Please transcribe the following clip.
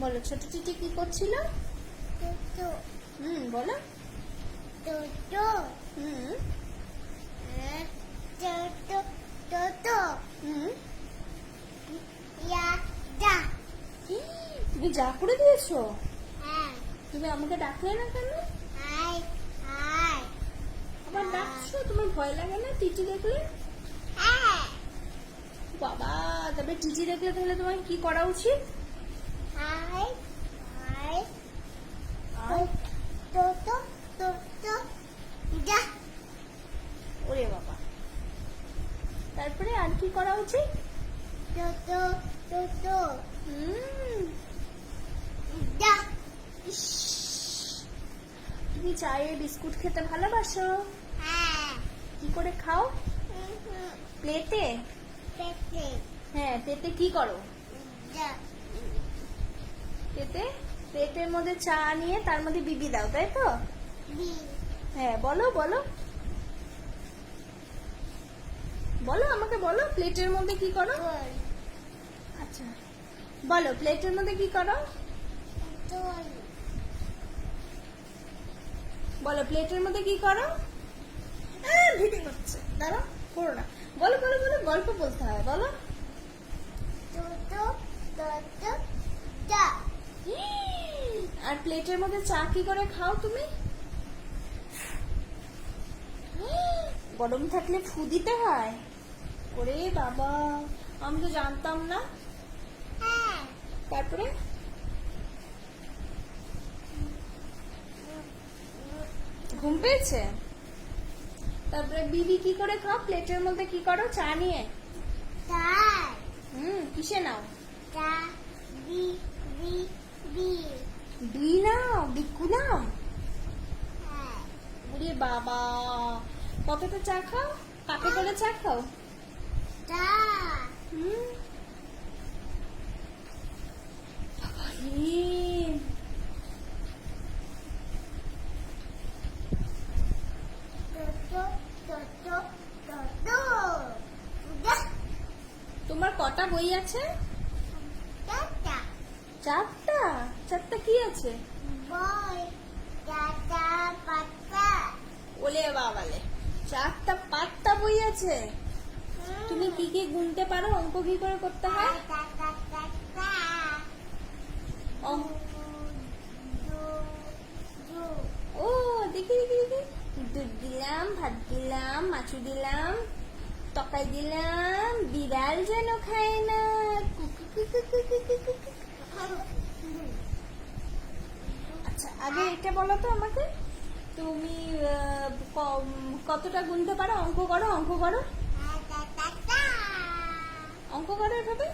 বলো ছোট টিটি কি করছিল? বলো। তুমি যা করে দিয়েছো? তুমি আমাকে ডাকলে না কেন? আবার ডাকছো? তোমার ভয় লাগে না টিটি দেখলে? বাবা, তবে টিটি দেখলে তাহলে তোমার কি করা উচিত? ওরে বাবা, তারপরে আর কি করা উচিত? তুমি চায়ে বিস্কুট খেতে ভালোবাসো? কি করে খাও? প্লেটে? হ্যাঁ, প্লেটে কি করো? প্লেটের মধ্যে চা নিয়ে তার মধ্যে বিবি দাও, তাই তো? হ্যাঁ, বলো বলো বলো, আমাকে বলো প্লেটের মধ্যে কি করো? আচ্ছা বলো, প্লেটের মধ্যে কি করো? বলো, প্লেটের মধ্যে কি করো? ভিডিও করছে, দাঁড়াও, করো না। বলো বলো বলো, গল্প বলতে হয়, বলো। আর প্লেটের মধ্যে চা কি করে খাও তুমি? গরম থাকলে ফু দিতে হয়? ওরে বাবা, আমি তো জানতাম না। তারপরে ঘুম পেয়েছে? তারপরে বিবি কি করে খাও? প্লেটের মধ্যে কি করো চা নিয়ে? কিসে নাও? বি নাও, বিকু নাও? ওরে বাবা, কতটা চা খাও? কাপে করে চা খাও? তোমার কটা বই আছে? চারটা? চারটা কি আছে? ওলে বাবালে, চারটা পাঁচটা বই আছে। তুমি কি কি গুনতে পারো? অঙ্ক কি করে করতে হয়? ও দেখি দেখি দেখি, দুধ দিলাম, ভাত দিলাম, মাছু দিলাম, তকাই দিলাম, বিড়াল যেন খায় না। আচ্ছা, আগে এটা বলো তো আমাকে, তুমি কতটা গুনতে পারো? অঙ্ক করো, অঙ্ক করো, অঙ্ক করো এভাবে।